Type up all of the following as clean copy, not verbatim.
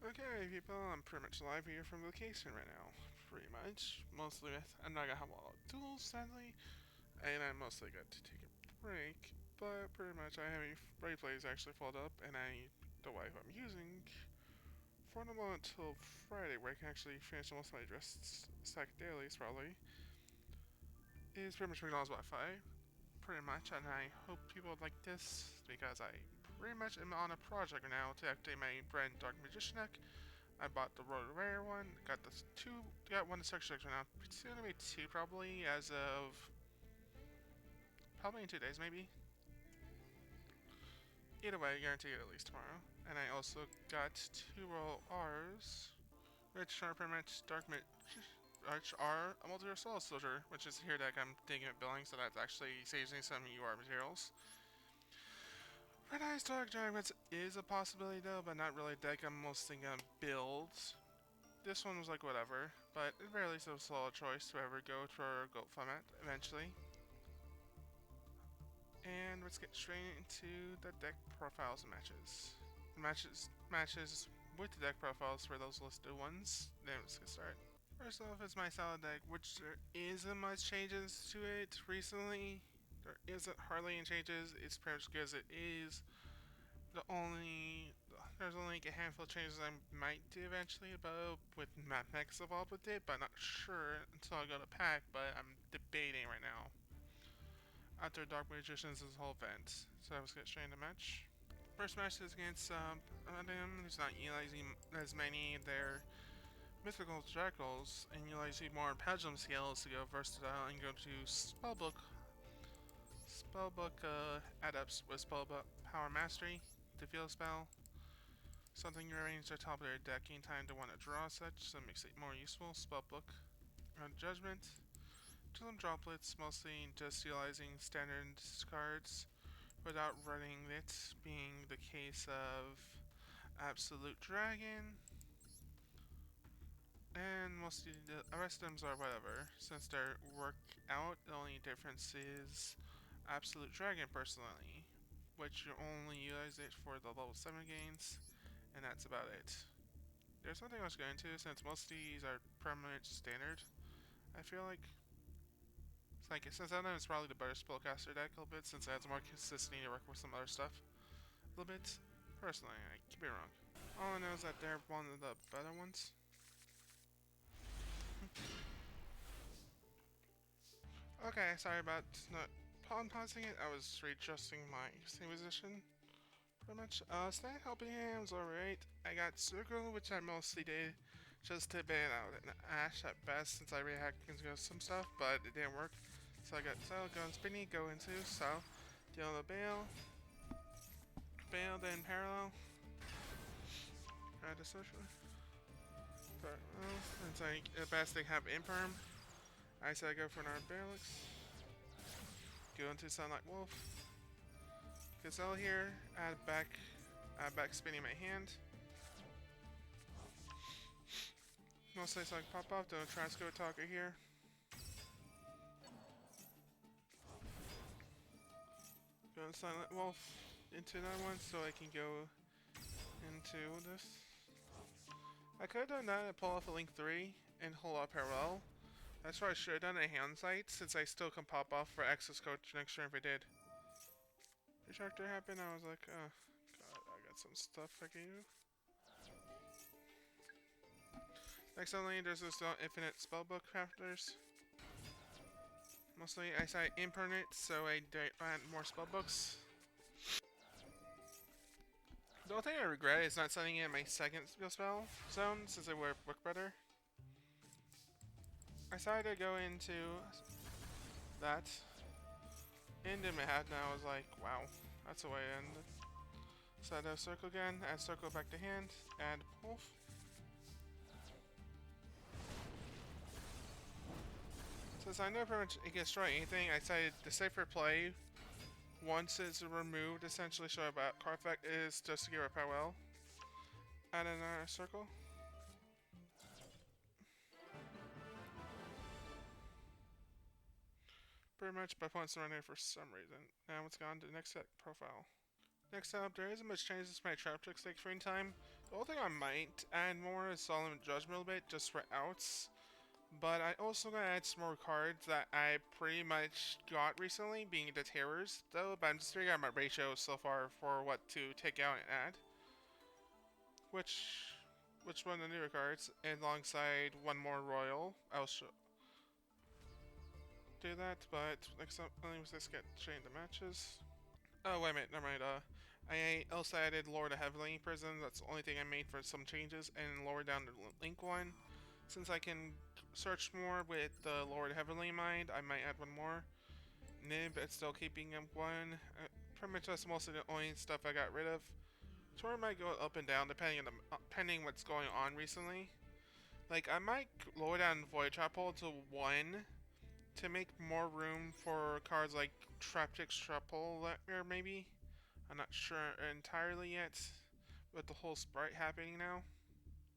Okay, people, I'm pretty much live here from vacation right now. Pretty much. Mostly, I'm not gonna have a lot of duels, sadly. And I mostly got to take a break. But pretty much, I have a replays actually followed up, and the wife I'm using for the moment until Friday, where I can actually finish most of my dress stack dailies, probably, is pretty much McDonald's Wi-Fi. Pretty much, and I hope people like this because I pretty much am on a project now to update my brand Dark Magician deck. I bought the Road Rare one, got one in Search right now. It's gonna be two probably as of probably in 2 days maybe. Either way, I guarantee it at least tomorrow. And I also got two Royal R's, which are pretty much which are a multi soul soldier, which is here deck I'm thinking of building, so that's actually saving some UR materials. Red Eyes Dark Dragonmaid is a possibility though, but not really a deck I'm most thinking of build. This one was like whatever, but at the very least it was a solid choice to ever go for a GOAT format eventually. And let's get straight into the deck profiles and matches. Matches with the deck profiles for those listed ones. Then let's get started. First off is my solid deck, which there isn't much changes to it recently. There isn't hardly any changes. It's pretty much good as it is. There's only like a handful of changes I might do eventually about with mathematics involved with it, but I'm not sure until I go to pack, but I'm debating right now. After Dark Magicians is a whole event, so let's get straight into match. First match is against Endymion, who's not utilizing as many of their mythical jackals and utilizing more pendulum scales to go versatile and go to spellbook adapts with spellbook power mastery to feel a spell. Something you arrange at the top of their deck in time to want to draw such, so it makes it more useful. Spellbook. Judgment. Two droplets, mostly just utilizing standard cards without running it, being the case of Absolute Dragon. And mostly the rest of them are whatever. Since they work out, the only difference is Absolute Dragon personally, which you only utilize it for the level 7 gains, and that's about it. There's nothing else to go into since most of these are permanent standard. I feel like since I know it's probably the better spellcaster deck a little bit since it has more consistency to work with some other stuff. A little bit. Personally, I could be wrong. All I know is that they're one of the better ones. Okay, sorry about not pausing it. I was readjusting my same position. Pretty much. Stand helping hands, alright. I got circle, which I mostly did just to ban out an Ash at best since I rehacked into some stuff, but it didn't work. So I got Cell, go and Spinny, go into Cell, deal the bail, then parallel. Add the social. Since I the best thing have imperm, I said I go for another Barrelix. Go into Sunlight Wolf. Gazelle here, add back spinning my hand. Mostly so I can pop off, don't try to go talker here. Go and Silent Wolf into another one so I can go into this. I could have done that and pull off a Link 3 and hold up parallel. That's what I should have done at hand sight since I still can pop off for access code next turn if I did. Retractor happened, I was like, oh god, I got some stuff I can do. Next only, there's this infinite spellbook crafters. Mostly I say impermanent, so I add more spellbooks. The only thing I regret is not sending in my second skill spell zone, since it would work better. I decided to go into that. Into my head, and I was like, wow, that's the way it ended. So I do circle again, add circle back to hand, add wolf. Since I know pretty much it can destroy anything, I decided the safer play, once it's removed, essentially show about card effect, is just to give it parallel. Add another circle. Pretty much my points running for some reason. Now it's gone to the next set profile. Next up, there isn't much changes to my Traptrix Deck frame time. The only thing I might add more is Solemn Judgment a bit, just for outs. But I also gonna add some more cards that I pretty much got recently, being the Terrors, though, but I'm just figuring out my ratio so far for what to take out and add. Which one of the newer cards, alongside one more Royal. I'll do that, but next up, let's get straight into matches. Oh, wait a minute, never mind, I also added Lord of Heavenly Prison, that's the only thing I made for some changes, and lower down the link one. Since I can search more with the Lord Heavenly Mind, I might add one more. Nib, it's still keeping him one. Pretty much that's mostly the only stuff I got rid of. Tour might go up and down depending on depending what's going on recently. Like I might lower down Void Chapel to 1 to make more room for cards like Traptrix Deck maybe. I'm not sure entirely yet with the whole sprite happening now.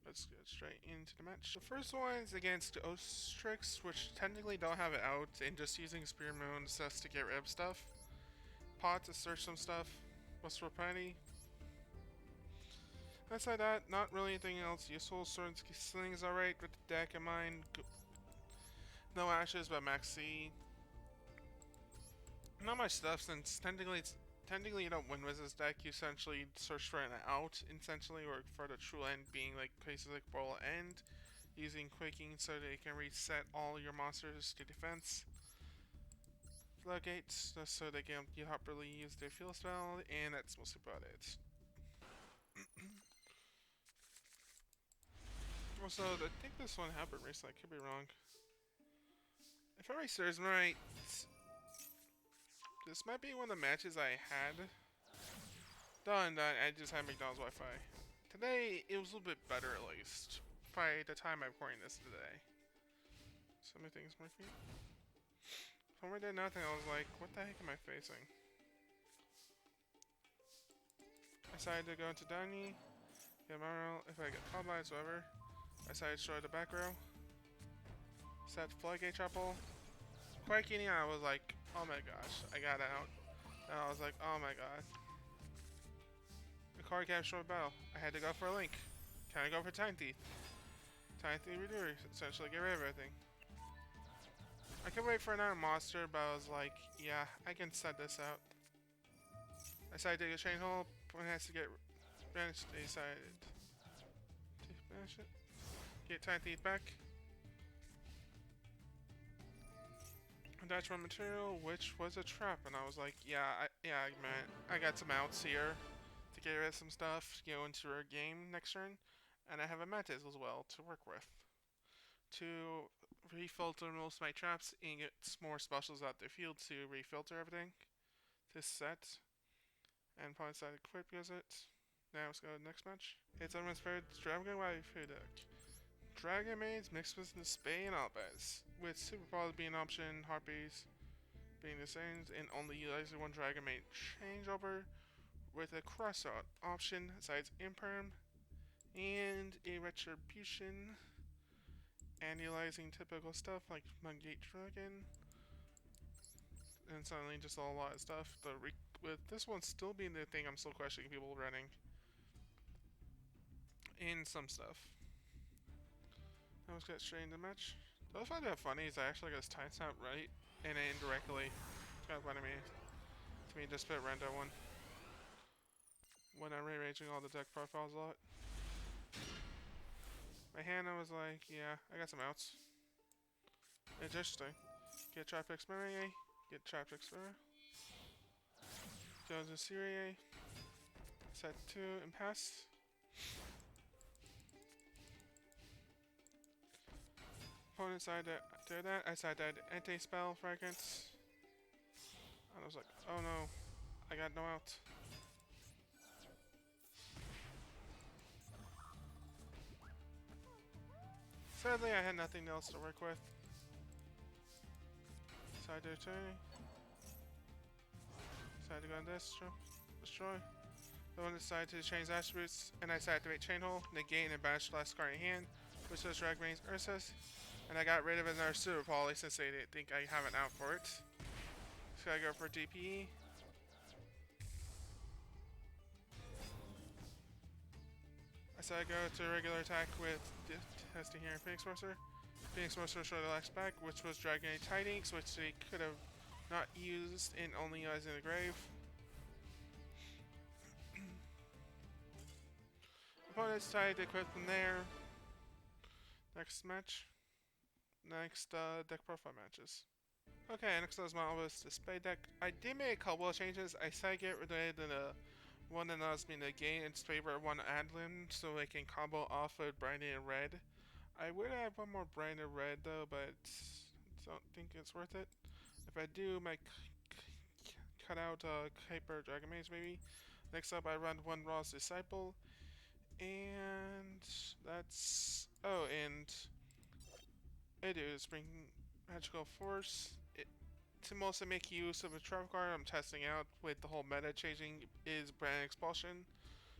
Let's get straight into the match. The first one is against Ghostrick, which technically don't have it out, and just using Spear Moons just to get rid of stuff. Pot to search some stuff. What's for plenty? Outside that, not really anything else useful. Certain slings alright with the deck in mind. No ashes, but max C. Not much stuff since technically you don't win with this deck. You essentially search for an out, essentially, or for the true end being like cases like Brawl End, using Quaking so they can reset all your monsters to defense. Floodgates, just so they can properly use their field spell, and that's mostly about it. Also, I think this one happened recently, I could be wrong. If memory serves me right, this might be one of the matches I had done that I just had McDonald's Wi-Fi. Today, it was a little bit better at least, by the time I'm recording this today. So many things working. When we did nothing, I was like, what the heck am I facing? I decided to go into Danny, get Mario, if I get Albaz, whatever. I decided to destroy the back row. Set Floodgate Chapel. Quaking, I was like, oh my gosh, I got out. And I was like, oh my god. The card capture battle. I had to go for a link. Can I go for Time Thief? Time Thief Reducer, essentially get rid of everything. I could wait for another monster, but I was like, yeah, I can set this out. I decided to take a chain hole, one has to get banished, they decided to banish it. Get Time Thief back. That's one material, which was a trap, and I was like, yeah, man, I got some outs here to get rid of some stuff, go into our game next turn, and I have a Mantis as well to work with. To refilter most of my traps and get more specials out the field to refilter everything. This set, and probably decide to quit because it. Now let's go to the next match. It's Unrespired Dragonmaid deck. Dragonmaids mixed with Despia and Albaz, with Superpower being an option, Harpies being the same, and only utilizing one Dragonmaid changeover, with a crossout option besides Imperm, and a Retribution, and utilizing typical stuff like Mudgate Dragon, and suddenly just a lot of stuff. With this one still being the thing I'm still questioning people running, and some stuff. Now let's get straight into the match. The other thing I find funny is I actually got his timestamp right, and indirectly. It's kind of funny to me just put rando one. When I'm rearranging all the deck profiles a lot. My hand, I was like, yeah, I got some outs. It's interesting. Get Traptrix Deck, get Traptrix Deck. Go to Serie, set 2 and pass. Opponent decided to do that. I decided to add anti-spell fragments. And I was like, oh no, I got no out. Sadly, I had nothing else to work with. Decided to return. Decided to go on this, destroy. The one decided to change attributes, and I decided to make Chain Hole, negate, and banish the last card in hand, which was Dragonmaid's Ursus. And I got rid of another Super Poly since they didn't think I have an out for it. So I go for DPE. I I said I go to a regular attack with testing here in Phoenix Monster. Phoenix Monster showed the last back, which was Dragonmaid Tidings, which they could have not used in only using the grave. Opponents tried to quit from there. Next match. Next deck profile matches. Okay, next was my Albaz Despia deck. I did make a couple of changes. I said get rid of the one that allows me to gain its favor one Adlin so I can combo off of Branded and Red. I would have one more Branded Red though, but don't think it's worth it. If I do, might cut out Hyper Dragonmaid maybe. Next up, I run one Raw's Disciple, and that's and it is bring Magical Force. To mostly make use of a trap card I'm testing out with the whole meta changing is Brand Expulsion.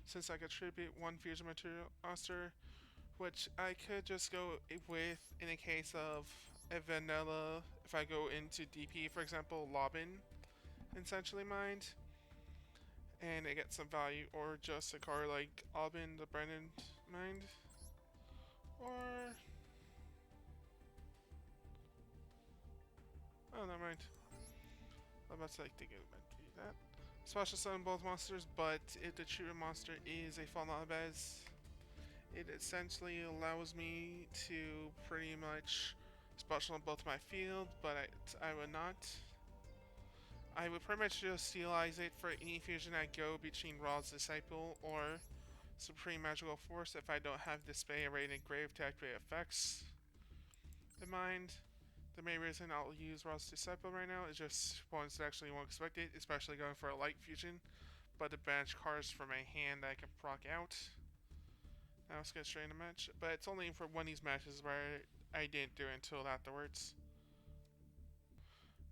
Since I could tribute one fusion material monster, which I could just go with in a case of a vanilla, if I go into DP, for example, Labrynth, essentially mind, and it gets some value, or just a card like Albin the Brennan mind, or oh, never mind. I'm about to think it might be that. Special summon both monsters, but if the treatment monster is a fallen Albaz, it essentially allows me to pretty much special on both my field, but I would not. I would pretty much just stealize it for any fusion I go between Raw's Disciple or Supreme Magical Force if I don't have Despia rated Grave to activate effects in mind. The main reason I'll use Raw's Disciple right now is just opponents that actually won't expect it, especially going for a light fusion. But the bench cards from my hand that I can proc out. Now let's get straight into match. But it's only for one of these matches where I didn't do it until afterwards.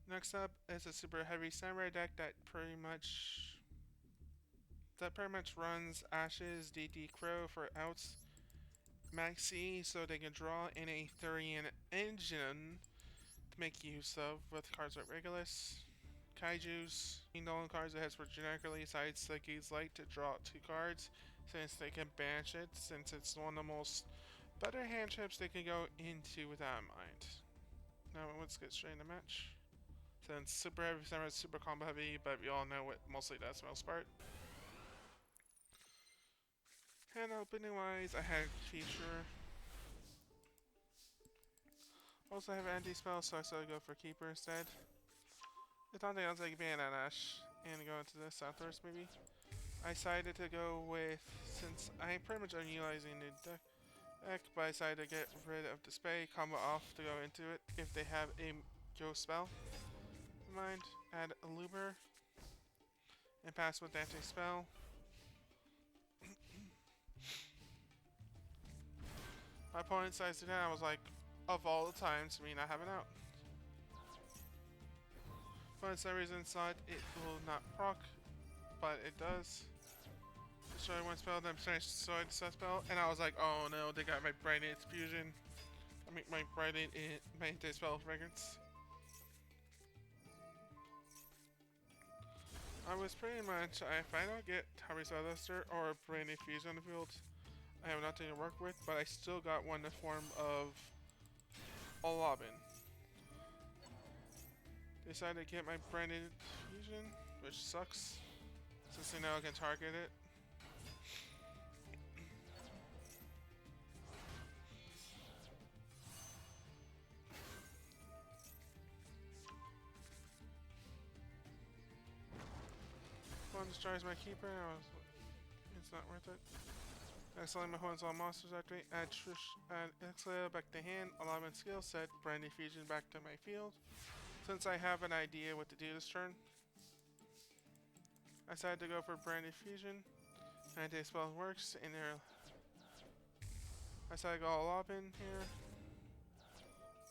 Next up is a Superheavy Samurai deck that pretty much runs Ashes, DD Crow for outs, Maxi, so they can draw in a Thurian engine to make use of with cards like Regulus, Kaijus, Nolan cards that has for generically side Slicky's Light to draw 2 cards, since they can banish it, since it's one of the most better hand trips they can go into with that in mind. Now let's get straight into match. Since Super Heavy Samurai is super combo heavy, but we all know what mostly does most part. Hand opening wise, I had Feature. Also I have anti-spell, so I still go for Keeper instead. If nothing else, I can ban that Ash and go into this afterwards maybe. I decided to go with, since I pretty much am utilizing the deck, but I decided to get rid of Despia, combo off to go into it if they have a Ghost spell in mind. Add a Luber and pass with the anti-spell. My opponent decided to do that, I was like, of all the times, me not having out. For some reason thought it will not proc, but it does. Destroy one spell, then finish destroy the set spell, and I was like, oh no, they got my Branded Fusion. I mean my Branded anti-spell fragrance. I was pretty much, if I don't get Harry's Luster or Branded Fusion on the field, I have nothing to work with, but I still got one in the form of a Labrynth. Decided to get my Branded Fusion, which sucks, since I know I can target it. One destroys my Keeper, it's not worth it. I select my opponent's all monsters activate, add Exile back to hand, allow my skill set, Branded Fusion back to my field. Since I have an idea what to do this turn, I decided to go for Branded Fusion. Anti-spell works, and there I decided to go all Albin here.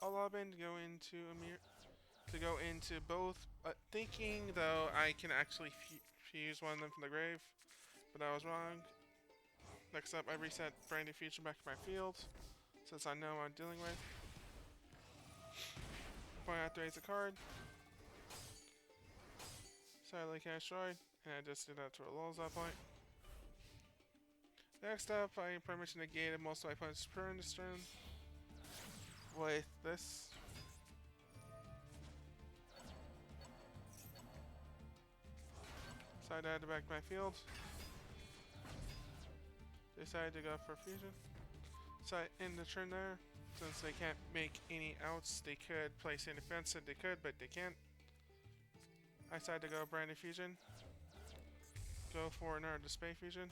All Albin to go into both, thinking though I can actually fuse one of them from the grave, but I was wrong. Next up, I reset Branded Fusion back to my field, since I know what I'm dealing with. Point activates a card. Sadly can't destroy, and I just did that to a lull at that point. Next up, I pretty much negated most of my opponent's turn this turn with this. Decided I had to back my field. Decided to go for fusion. So I end the turn there. Since they can't make any outs, they could place in defense, and they could, but they can't. I decided to go brand new fusion. Go for another display fusion.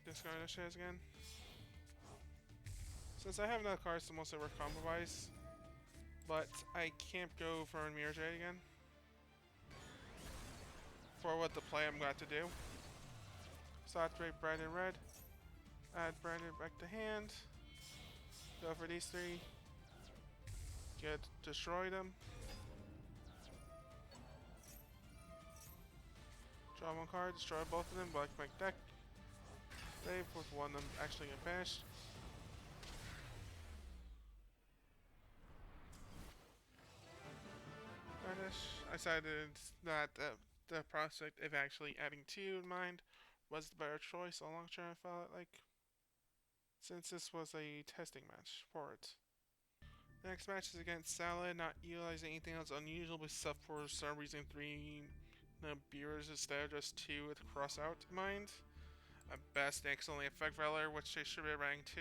Discard the shares again. Since I have no cards to mostly work combo wise, but I can't go for a Mirror Jade again. For what the play I'm going to do. So I activate Branded Red. Add Branded back to hand. Go for these three. Destroy them. Draw one card, destroy both of them, black my deck. Save with one of them actually get banished. Banish. I decided that the prospect of actually adding 2 in mind was the better choice on long term, I felt like. Since this was a testing match for it. The next match is against Salad, not utilizing anything else unusual except for some reason 3 beers instead of just 2 with cross out in mind. At best, next only effect valor, which they should be rank 2.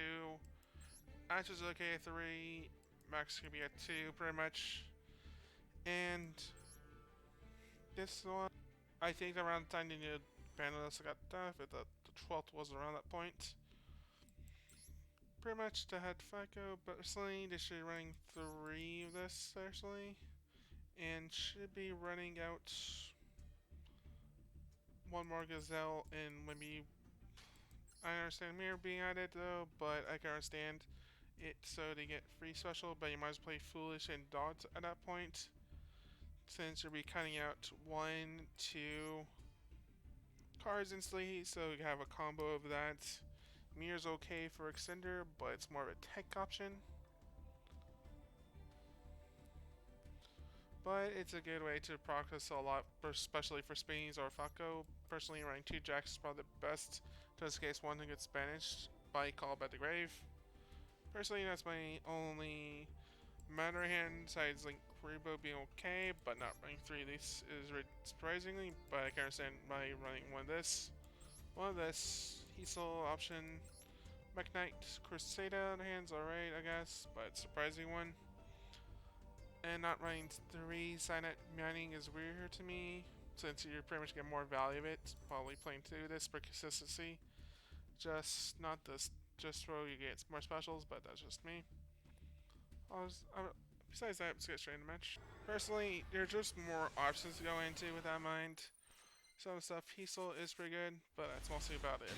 Ash is okay at 3. Max can be at 2 pretty much. And this one, I think around the time they needed Bandos got done, but the 12th was around that point. Pretty much to head FICO, but personally, they should be running 3 of this, actually. And should be running out 1 more Gazelle and maybe. I understand Mirror being added though, but I can understand it so they get free special, but you might as well play Foolish and Dodge at that point. Since you'll be cutting out 1, 2 cards instantly, so you have a combo of that. Mirror's okay for Extender, but it's more of a tech option. But it's a good way to practice a lot, especially for Spinnies or Falco. Personally, running 2 Jacks is probably the best, just in case one gets banished by Call by the Grave. Personally, that's my only matter hand, besides Link Rebo being okay, but not running 3 of these is surprisingly, but I can understand by running one of this, Heasel option, Mech Knight, Crusader on the hand's alright, I guess, but surprising one. And not running 3 Signet Mining is weird to me, since you pretty much get more value of it, probably playing 2 of this for consistency. Just not this, just throw you get more specials, but that's just me. Besides that, let's get straight into the match. Personally, there's just more options to go into with that mind. Some stuff, Heasel is pretty good, but that's mostly about it.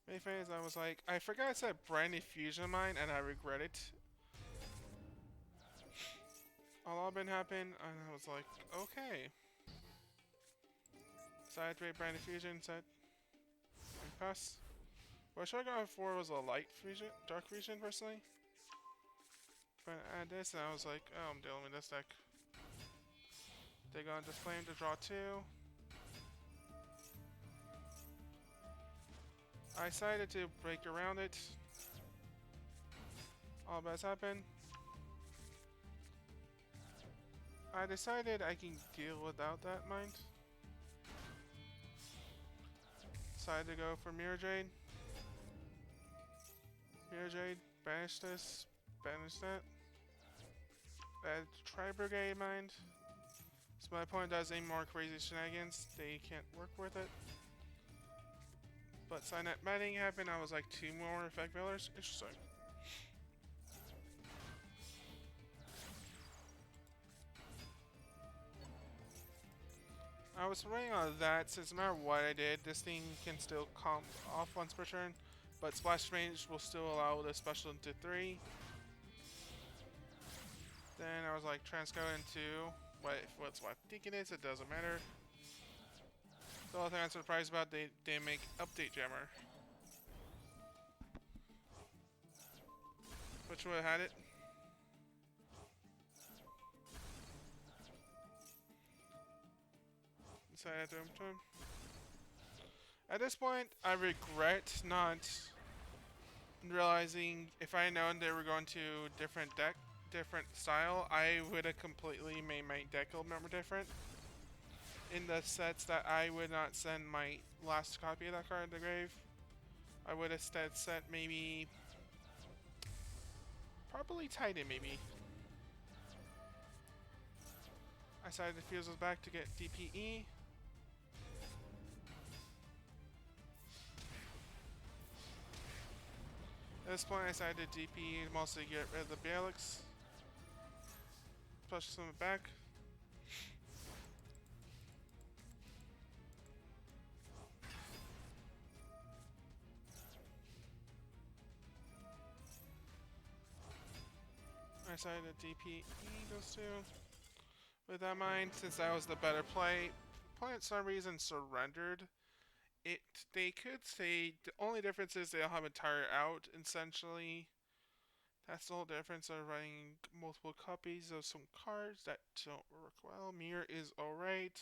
Main phase, I was like, I forgot I said brand new fusion mine, and I regret it. All been happened, and I was like, okay. Side rate brand new fusion, set. And pass. What I should have gone for was a light fusion, dark fusion personally. But I add this, and I was like, oh, I'm dealing with this deck. They go into flame to draw 2. I decided to break around it. Albaz happened. I decided I can deal without that mind. Decided to go for Mirror Jade. Mirror Jade, banish this, banish that. Add Tri-Brigade mind. So my opponent does any more crazy shenanigans, they can't work with it. But Signet Matting happened, I was like 2 more effect valors. Interesting. I was running on that, since no matter what I did, this thing can still comp off once per turn, but Splash Range will still allow the special into 3. Then I was like, transcode into what's what I think it is, it doesn't matter. The only thing I'm surprised about, they make Update Jammer. Which would have had it. So I had to him. At this point, I regret not realizing if I had known they were going to different style, I would have completely made my deck a little bit more different. In the sense that I would not send my last copy of that card to the grave. I would instead set maybe probably Titan maybe. I decided to fuse those back to get DPE. At this point I decided to DPE to mostly get rid of the Bialix. Push some back. I decided to DPE those two. With that in mind, since that was the better play, opponent for some reason surrendered. They could say the only difference is they don't have a tire out, essentially. That's the whole difference of running multiple copies of some cards that don't work well. Mirror is alright,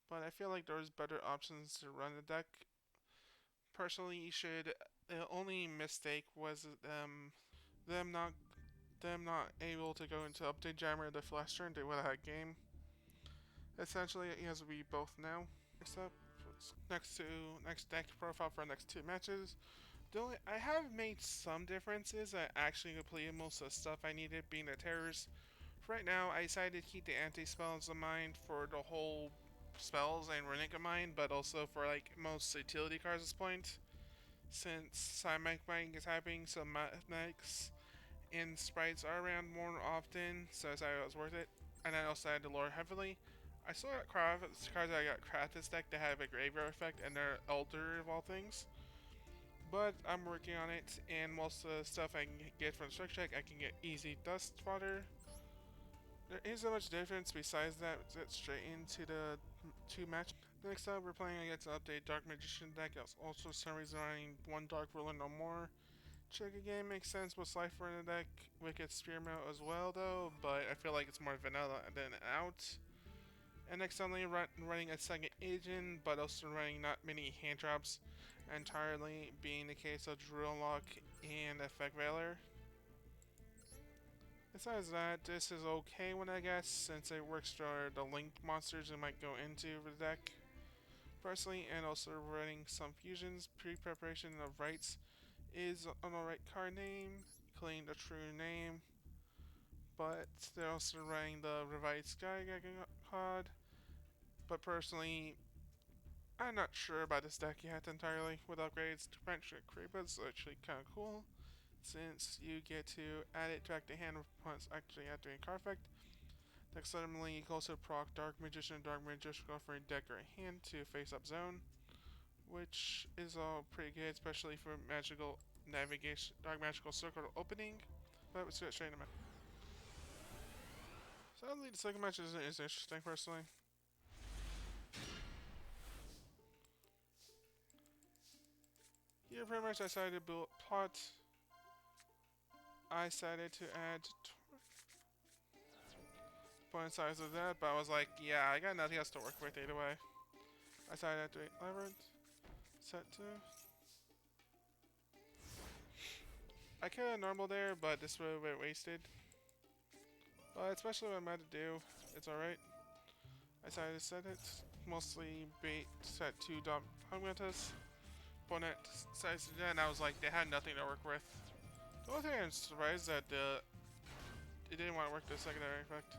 but I feel like there's better options to run the deck. Personally, you should. The only mistake was them not able to go into update jammer the flash turn. They would have had game. Essentially, it has to be both now. Next up, next deck profile for the next 2 matches. I have made some differences. I actually completed most of the stuff I needed, being the terrors. For right now, I decided to keep the anti-spells in mind for the whole spells and runic in mind, but also for like most utility cards at this point. Since Psychic Mining is happening, so mathematics and sprites are around more often, so I decided it was worth it. And I also had to lore heavily. I still got cards that I got Traptrix Deck that have a graveyard effect, and they're elder of all things. But I'm working on it, and most of the stuff I can get from Structure Check, I can get easy dust fodder. There isn't much difference besides that. Let's straight into the 2 match. Next up, we're playing against an update Dark Magician deck. That's also for some reason running 1 Dark Ruler no more. Check again makes sense with Slifer in the deck. Wicked Spearmount as well though, but I feel like it's more vanilla than out. And next only running a second agent, but also running not many hand drops, entirely being the case of Drill Lock and Effect Veiler. Besides that, this is okay one I guess, since it works for the linked monsters it might go into the deck. Personally, and also running some fusions, pre-preparation of rights is an alright card name, including the true name. But they're also running the Revised Sky card. But personally, I'm not sure about this deck yet entirely. With upgrades to Traptrix Creeper is actually kind of cool, since you get to add it to active hand once actually activating card effect. Next suddenly you can also proc Dark Magician for a deck or a hand to face up zone, which is all pretty good, especially for magical navigation, Dark Magical Circle opening. But let's get straight into match. Sadly, the second match is interesting personally. Here, pretty much, I decided to build a plot. I decided to add point size of that, but I was like, yeah, I got nothing else to work with either way. I decided to activate Labrynth, set to. I could have normal there, but this would have been wasted. But especially what I'm about to do, it's alright. I decided to set it. Mostly bait set to Dogmatas. Opponent decided to do that, and I was like, they had nothing to work with. The only thing I'm surprised that it didn't want to work the secondary effect.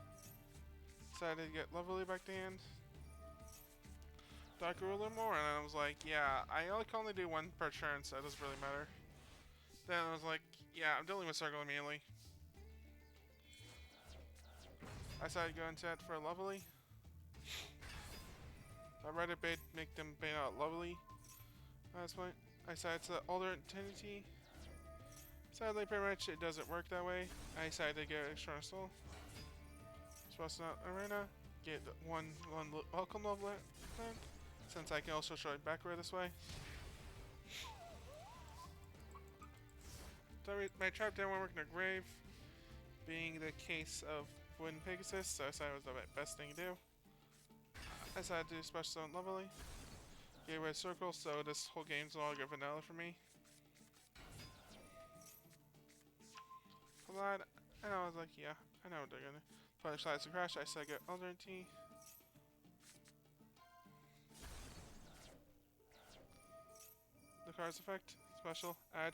Decided to get Lovely back to hand. Dark Ruler more, and I was like, yeah, I can only do 1 per turn, so it doesn't really matter. Then I was like, yeah, I'm dealing with Circle immediately. I decided to go into that for Lovely. I read a bit, make them bait out Lovely. That's point. I decided to alter Entity. Sadly, pretty much it doesn't work that way. I decided to get External Soul. Supposed to not arena. Get one welcome level then, since I can also show it backward this way. So my trap didn't want to work in the grave, being the case of Wooden Pegasus, so I decided it was the best thing to do. I decided to do special zone leveling. Gave away a circle, so this whole game's all good vanilla for me. Come on, and I was like, yeah, I know what they're gonna. Punish slides to crash, I said get Elder The card's effect, special, add,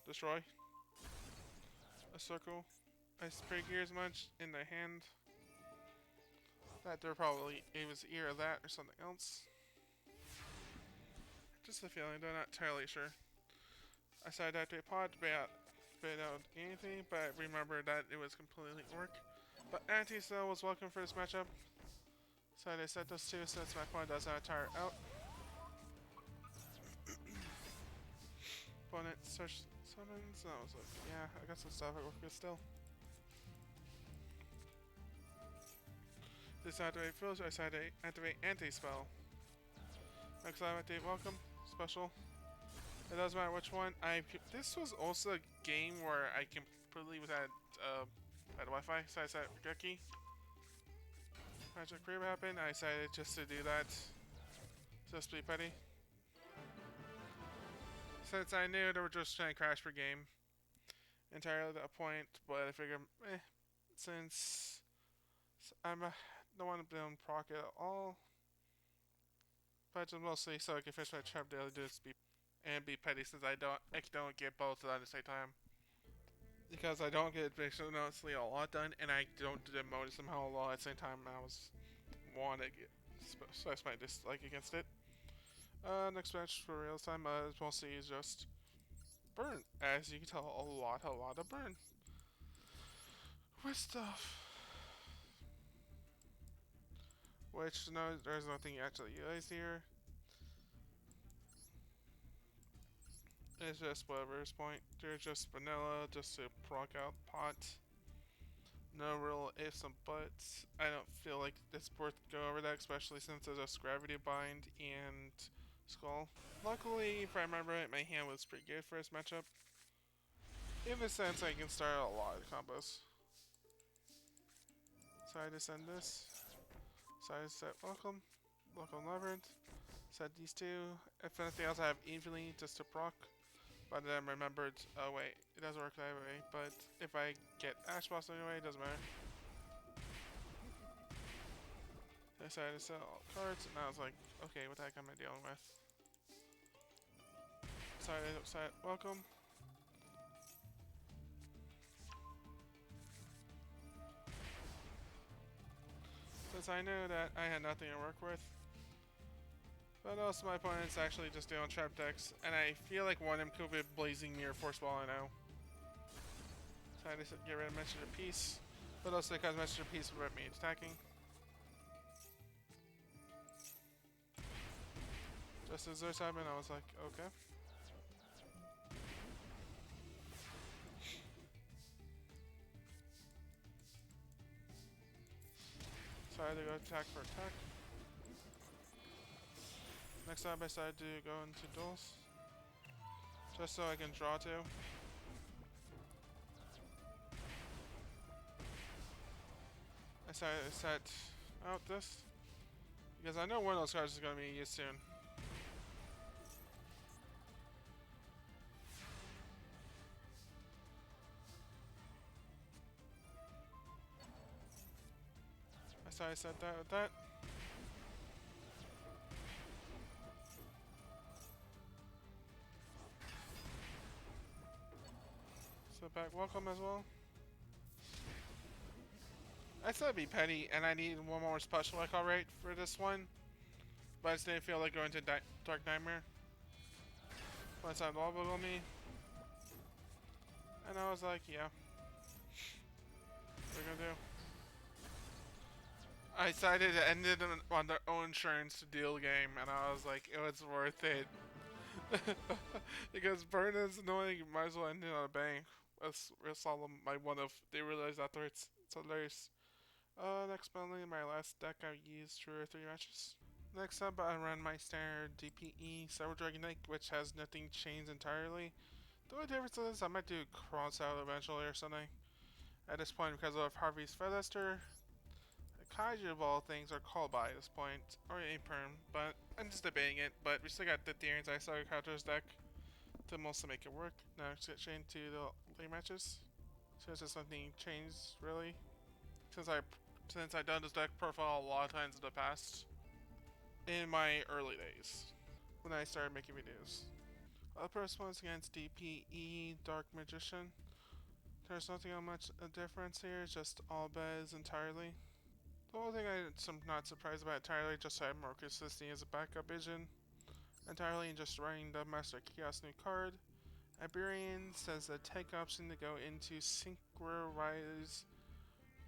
destroy. A circle. I spray gears much in their hand. That they're probably it was either that or something else. Just a feeling, though not entirely sure. I decided to activate pod to bait out anything, but I remember that it was completely orc. But anti-cell was welcome for this matchup. So I set those two since my opponent does not tire out. Opponent search summons, and I was like, yeah, I got some stuff I work with still. This activate filter, I decided to activate anti-spell. Next time I activate welcome, special. It doesn't matter which one. This was also a game where I completely had Wi-Fi, so I said Geki. Magic Creep happened. I decided just to do that, just to be petty. Since I knew they were just trying to crash per game, entirely at that point. But I figured, since I'm don't want to be on proc at all, but just mostly so I can finish my trap daily, just be petty since I don't get both at the same time. Because I don't get honestly a lot done, and I don't do the mode somehow a lot at the same time. I was want to get express my dislike against it. Next match for real time, mostly is just burn. As you can tell, a lot of burn with stuff. Which no, there's nothing actually utilized here. It's just whatever's point. There's just vanilla, just to proc out pot. No real ifs and buts. I don't feel like it's worth to go over that, especially since there's a gravity bind and skull. Luckily, if I remember it, my hand was pretty good for this matchup. In the sense, I can start a lot of combos. So I just send this. So I set welcome Labrynth. Set these two. If anything else, I have evenly just to proc. But then I remembered, oh wait, it doesn't work that way. But if I get Ash Boss anyway, it doesn't matter. So I decided to sell all cards, and I was like, okay, what the heck am I dealing with? So I set welcome. Since I knew that I had nothing to work with. But also my opponent's actually just doing trap decks, and I feel like one of them could be Blazing Mirror Force Ball, I know. So I just get rid of Messenger Piece. But also because Messenger Piece would rip me attacking. Just as there's happened, I was like, okay. So I had to go attack for attack. Next time I decided to go into duels. Just so I can draw two. I decided to set out this. Because I know one of those cards is going to be used soon. I decided to set that with that. So back welcome as well. I said it'd be petty, and I need one more special I call right for this one. But I just didn't feel like going to Dark Nightmare. Once I wobbled on me. And I was like, yeah. What are we gonna do? I decided to end it on their own insurance to deal game, and I was like, it was worth it. Because burn is annoying, you might as well end it on a bang. That's solemn. My one of they realized afterwards. It's hilarious. Next mainly my last deck I used for 3 matches. Next up I run my standard DPE Cyber Dragon deck, which has nothing changed entirely. The only difference is I might do Cross out eventually or something. At this point because of Harvey's Featherster, Kaiju of all things are called by at this point, or a perm, but I'm just debating it. But we still got the Theories I saw Traptrix Deck to mostly make it work. Now let's get straight into the late matches. So it's just nothing changed really since I done this deck profile a lot of times in the past. In my early days, when I started making videos. The first one's against DPE Dark Magician. There's nothing much a difference here, just Albaz entirely. The only thing I'm not surprised about entirely, just have more consistency as a backup vision. Entirely and just running the Master Chaos new card. Iberian says the tech option to go into Synchronize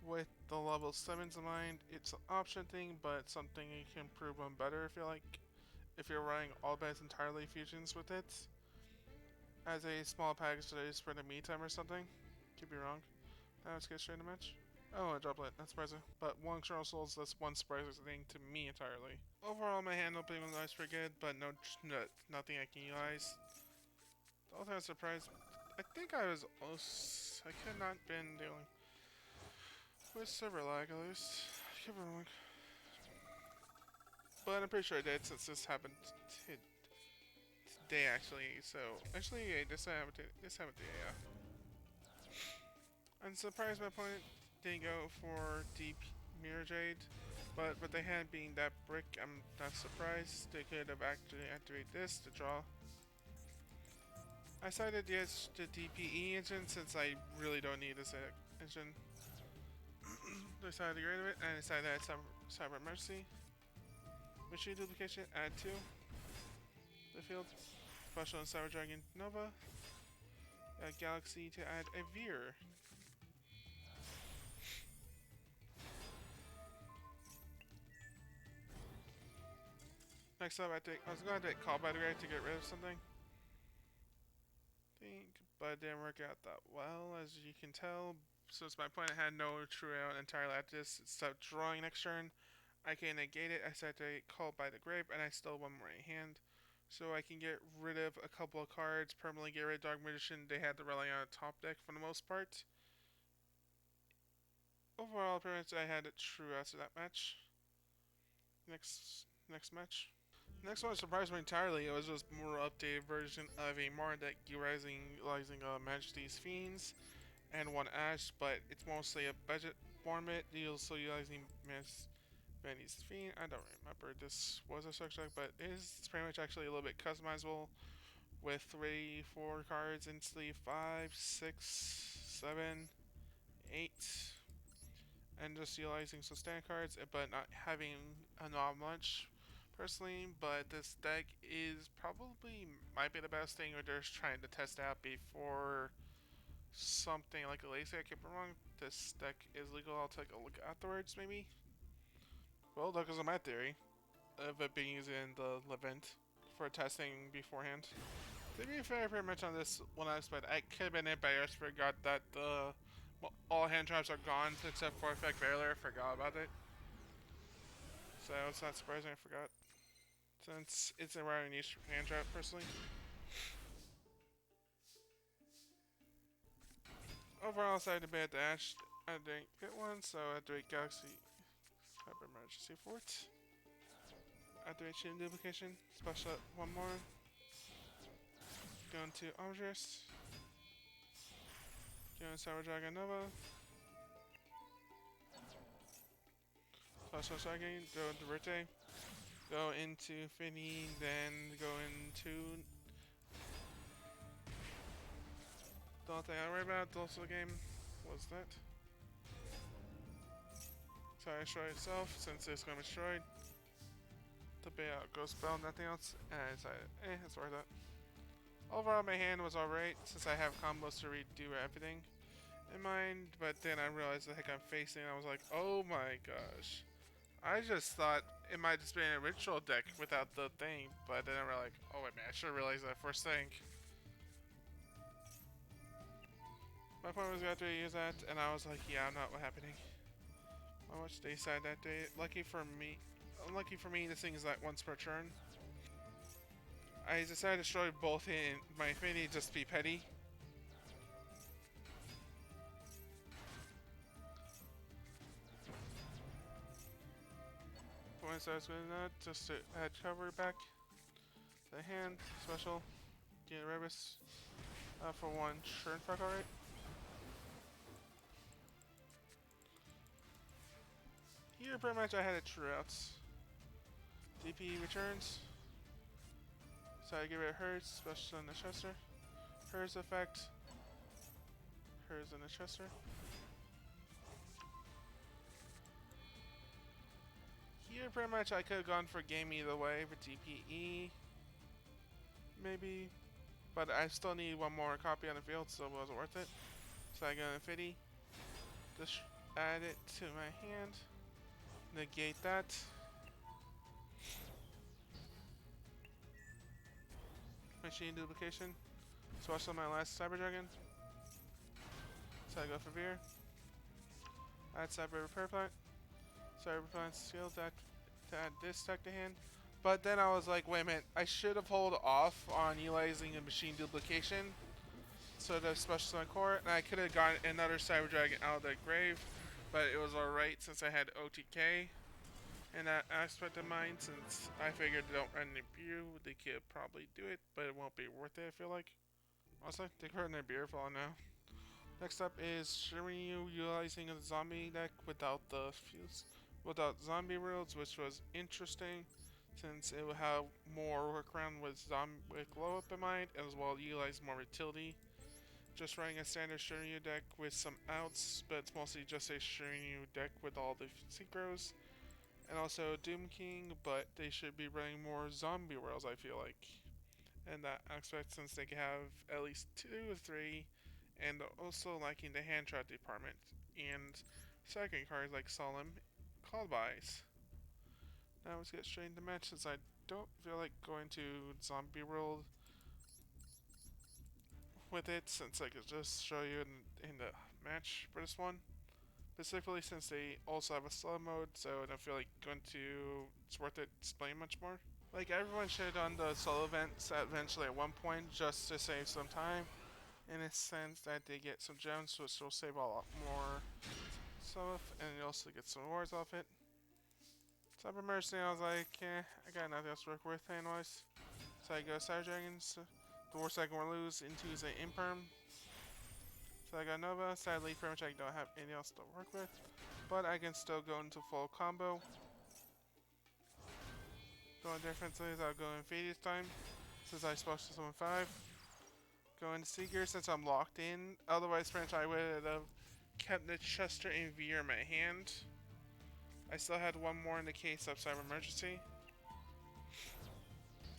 with the level 7s in mind. It's an option thing, but something you can improve on better if you like. If you're running Albaz entirely fusions with it. As a small package that is for the meantime or something. Could be wrong. Now let's get straight into match. Oh, a droplet. That's surprising. But one Eternal Souls, that's one surprising thing to me entirely. Overall, my hand opening was pretty good, but nothing I can utilize. The only thing I was surprised, I think I was almost, I could not been dealing with server lag at least. I could be wrong. But I'm pretty sure I did since this happened today actually. So, actually, yeah, this happened today, yeah. I'm surprised my opponent didn't go for Deep Mirror Jade, but with the hand being that brick, I'm not surprised. They could have actually activated this to draw. I decided to use the DPE engine since I really don't need this engine. Decided to get rid of it, and I decided to add Cyber Mercy. Machine Duplication, add 2. The field. Special and Cyber Dragon Nova. Galaxy to add a Veer. Next up, I was going to take Call by the Way to get rid of something. But it didn't work out that well, as you can tell. Since my opponent had no true out entirely after this, it stopped drawing next turn. I can negate it. I said to Call by the Grave, and I still have one more in hand. So I can get rid of a couple of cards, permanently get rid of Dark Magician. They had to rely on a top deck for the most part. Overall appearance, I had a true after that match. Next match. Next one surprised me entirely. It was just a more updated version of a Monarch deck utilizing Majesty's Fiends and one Ash, but it's mostly a budget format. You're also utilizing Majesty's Fiend. I don't remember this was a structure deck, but it's pretty much actually a little bit customizable with 3, 4 cards in sleeve, 5, 6, 7, 8. And just utilizing some stand cards, but not having not much personally. But this deck is probably might be the best thing we're just trying to test out before something like a lazy. I could be wrong. This deck is legal. I'll take a look afterwards, maybe. Well, that goes on my theory of it being used in the event for testing beforehand. To be fair, pretty much on this one aspect, I could have been it, but I just forgot that the all hand traps are gone except for effect barrier. I forgot about it. So it's not surprising I forgot. Since it's a rather niche hand trap personally. Overall, I decided to bet the Ash. I didn't get one, so I had to wait Galaxy Hyper Emergency Fort. Activation duplication. Special one more. Going to Omjurist. Going to Cyber Dragon Nova. Special Dragon. Go to Verte. Go into Finny. Then go into. The only thing I worry about also the game was that. So I destroyed itself since it's going to be destroyed. To be a ghost spell, nothing else. And I decided, it's worth it. Overall, my hand was alright since I have combos to redo everything in mind. But then I realized the heck I'm facing. I was like, oh my gosh. I just thought it might just be a ritual deck without the thing. But then I was like, oh wait, man, I should have realized that first thing. My opponent was going to use that, and I was like, yeah, I'm not happening. How much they decide that day? Lucky for me, this thing is like once per turn. I decided to destroy both in my Infinity just to be petty. points I was going to just to add cover back. The hand, special, get Rebus for 1 Shiranui, alright. Here, pretty much I had it true outs. DP returns. So I give it Hers, special on the Chester. Hers effect. Hers on the Chester. Here, pretty much I could have gone for game either way for DPE. Maybe. But I still need one more copy on the field, so it wasn't worth it. So I go Infinity. Just add it to my hand. Negate that. Machine duplication. Switch on my last Cyber Dragon. So I go for Veer. Add Cyber Repair Plant. Cyber Plant skills to add this deck to hand. But then I was like, wait a minute, I should have held off on utilizing a machine duplication. So the special summon core, and I could have gotten another Cyber Dragon out of the grave, but it was alright since I had OTK. And that aspect of mine, since I figured they don't run Nibiru, they could probably do it, but it won't be worth it, I feel like. Also, they could run Nibiru for all now. Next up is Shiranui utilizing a zombie deck without the fuse, without zombie worlds, which was interesting, since it would have more workaround with glow up in mind, as well as utilize more utility. Just running a standard Shiranui deck with some outs, but it's mostly just a Shiranui deck with all the synchros. And also Doom King, but they should be running more zombie worlds, I feel like. In that aspect, since they can have at least 2 or 3, and also liking the hand trap department. And second cards like Solemn, Albaz. Now let's get straight into match, since I don't feel like going to zombie world with it, since I could just show you in the match for this one. Specifically since they also have a slow mode, so I don't feel like it's worth it displaying much more. Like, everyone should have done the solo events eventually at one point, just to save some time. In a sense that they get some gems, which will save a lot more stuff, and you also get some rewards off it. Cyber Mercenary, I was like, I got nothing else to work with hand-wise. So I go Cyber Dragons. The worst I can lose into is an Imperm. So I got Nova. Sadly, pretty much I don't have anything else to work with, but I can still go into full combo. The only difference is I'll go Infinity this time, since I'm supposed to summon 5. Go into Seeker since I'm locked in. Otherwise, pretty much I would have kept the Chester and Veer in my hand. I still had one more in the case of Cyber Emergency.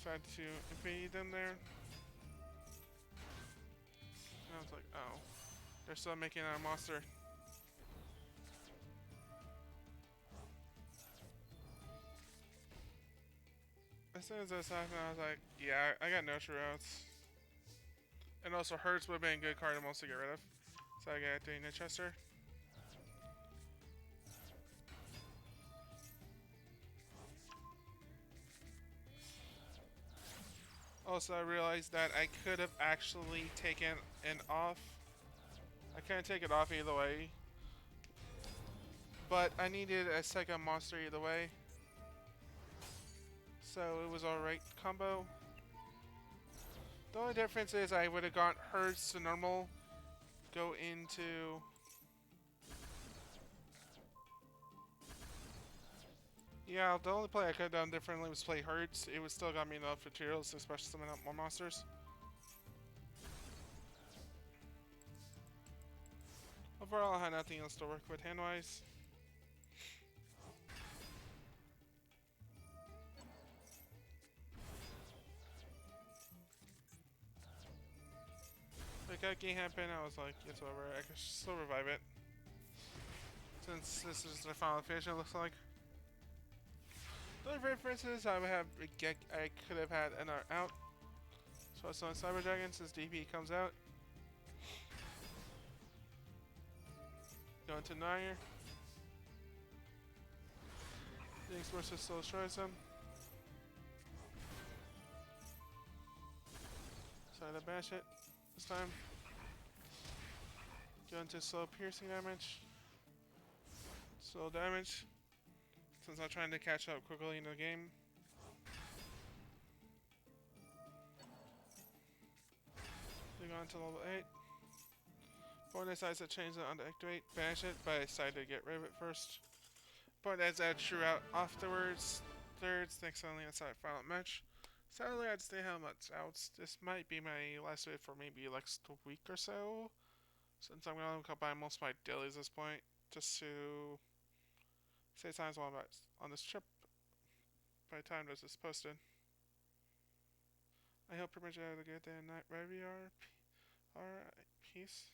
So I had to Infinity them there. And I was like, oh. They're still making a monster. As soon as this happened, I was like, yeah, I got no true outs. And also, Hertz would have been a good card to mostly get rid of. So I got Dana Chester. Also, I realized that I could have actually taken an off. I couldn't take it off either way. But I needed a second monster either way. So it was alright combo. The only difference is I would have got Hertz to normal. Go into... Yeah, the only play I could have done differently was play Hertz. It would still got me enough materials, especially summon up more monsters. Overall, I had nothing else to work with hand-wise. Like that game happened, I was like, it's over. I can still revive it. Since this is the final finish, it looks like. The only difference is I could have had another out. So I saw Cyber Dragon since DP comes out. Go into Nair. The Explosive still destroys him. So I had to bash it this time. Go into slow piercing damage. Slow damage. since I'm trying to catch up quickly in the game. Moving on to level 8. Opponent decides to change it on to activate, banish it, but I decided to get rid of it first. Opponent adds that true out afterwards. Thirds, thanks only inside final match. Sadly, I'd stay how much outs. This might be my last vid for maybe next week or so, since I'm gonna combine most of my dailies at this point, just to say times while I'm on this trip. By the time this is posted, I hope pretty much you have a good day and night. Wherever you are, alright, peace.